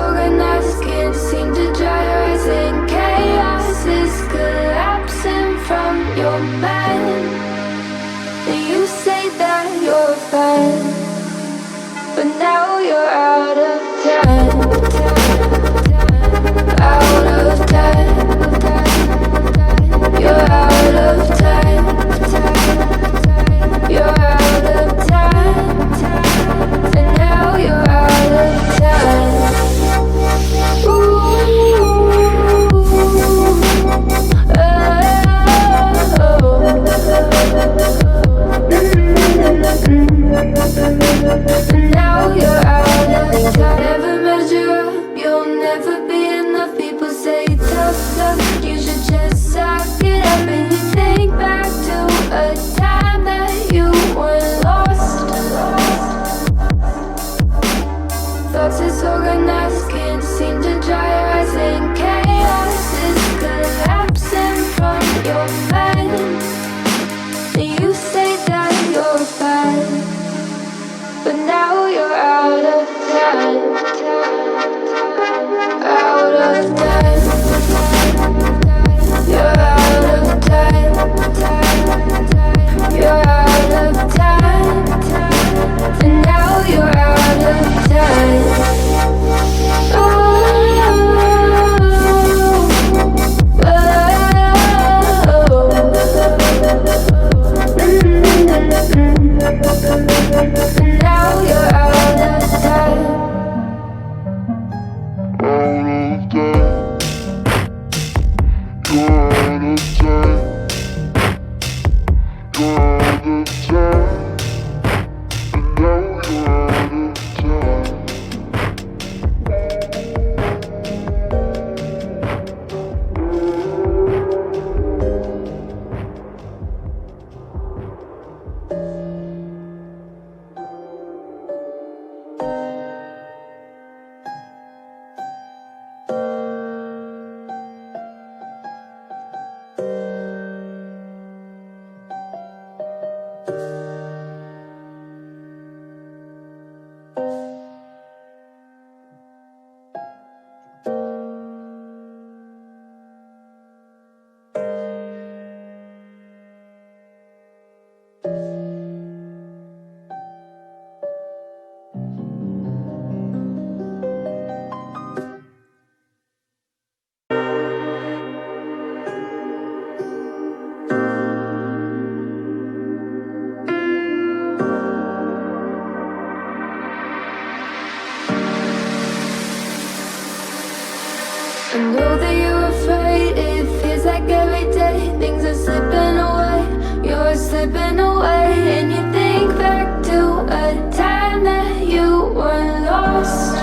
organized, can't seem to dry your eyes, and chaos is collapsing from your mind. And you say that you're fine, but now you're out of time. Out of time. You're out of time. You're out of time. And now you're out of time. Now you're out of time. Never measure up, you'll never be enough. People say tough love, you should just suck it up. And you think back to a time that you were lost. Thoughts disorganized, can't seem to dry your eyes, and chaos is collapsing from your mind. And you say that you're fine, but now you're out of time. Out of time. You're out of time. You're out of time. And now you're out of time. Now you're out of time. I know that you're afraid, it feels like every day things are slipping away, you're slipping away. And you think back to a time that you were lost.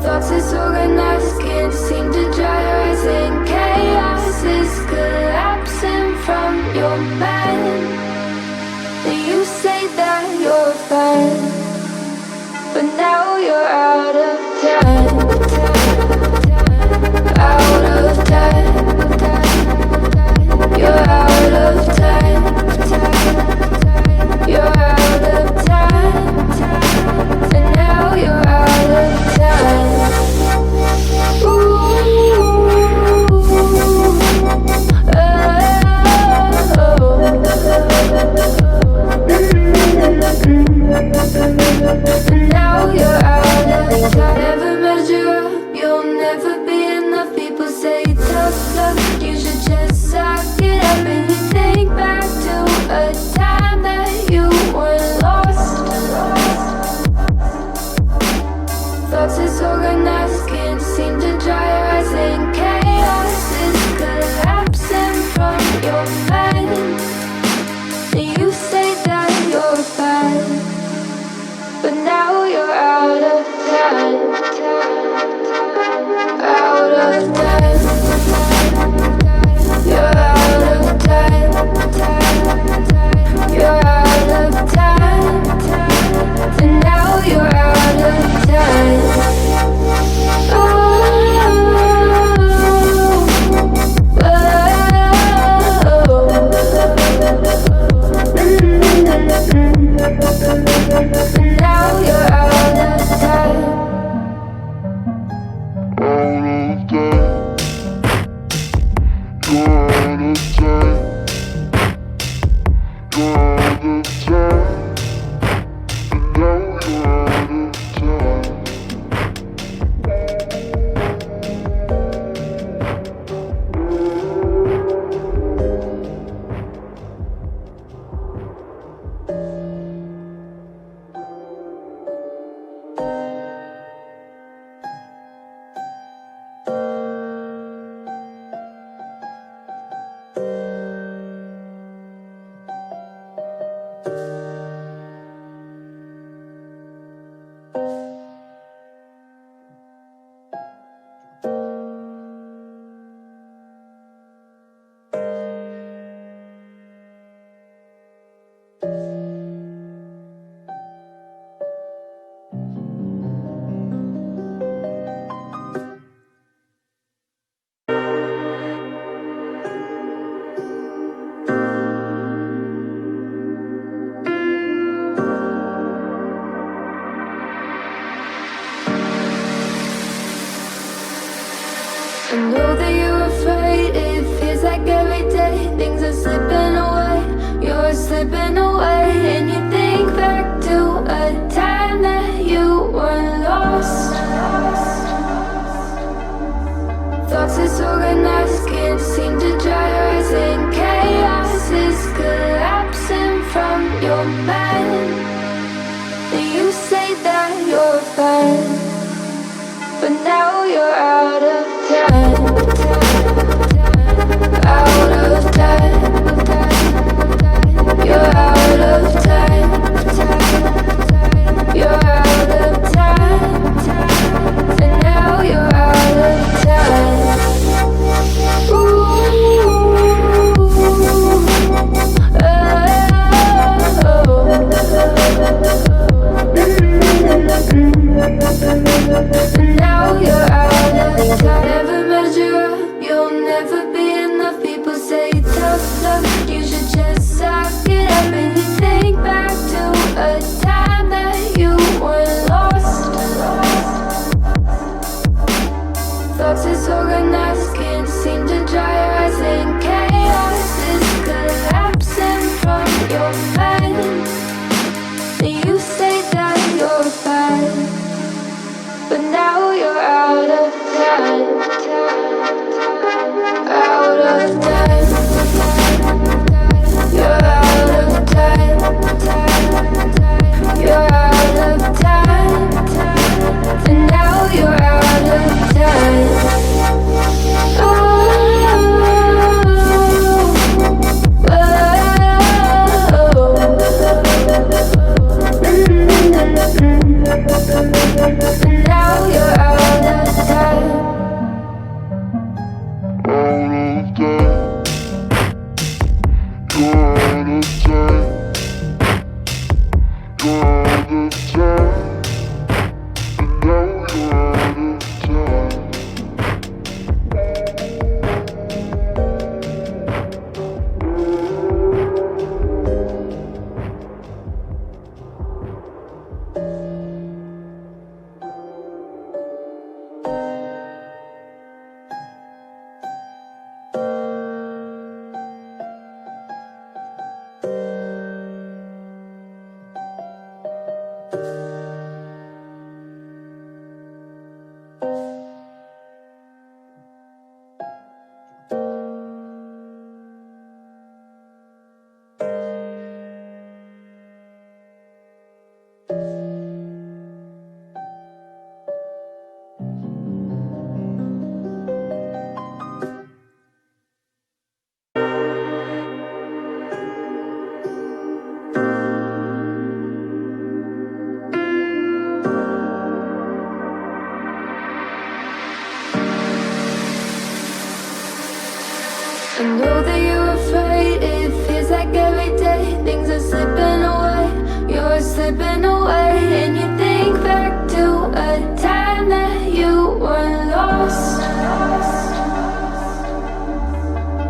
Thoughts disorganized, can't seem to dry your eyes, and chaos is collapsing from your mind. And you say that you're fine, but now you're out of time. Out of time. I know that you're afraid. It feels like every day things are slipping away. You're slipping away, and you think back to a time that you were lost. Thoughts disorganized, can't seem to dry your eyes, and chaos is collapsing from your mind. And you say that you're fine, but now you're out of time. Out of time. You're out of time. You're out of time. And now you're out of time. And now you're out of time. Never measure up, you'll never be enough. People say tough love, you should just suck it up. And you think back to a time that you were lost. Thoughts disorganized, can't seem to dry your eyes, and chaos is collapsing from your mind. And you say that you're fine, but now you're out of time. Out of time. You're out of time. You're out of time. And now you're out of time. And now you're out of time. I know that you're afraid. It feels like every day things are slipping away. You're slipping away, and you think back to a time that you were lost.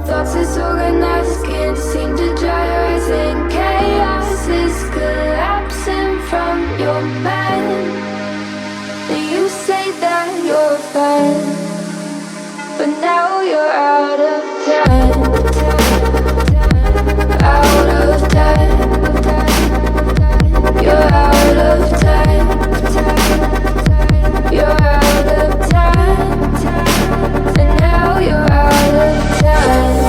Thoughts disorganized, can't seem to dry your eyes, and chaos is collapsing from your mind. And you say that you're fine, but now you're out of time. Out of time. You're out of time. You're out of time. And now you're out of time.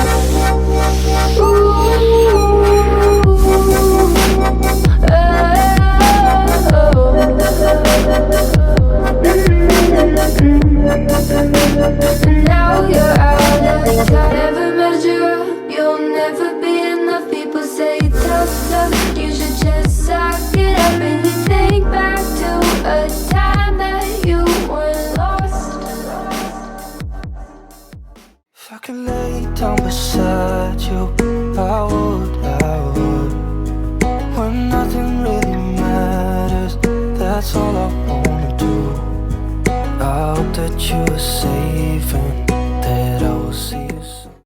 And now you're out of time. Never measure up, you'll never be enough. People say tough love, you should just suck it up. And you think back to a time that you were lost. If I could lay down beside you, I would. When nothing really matters, that's all I wanna do. I hope that you are safe and that I will see you soon.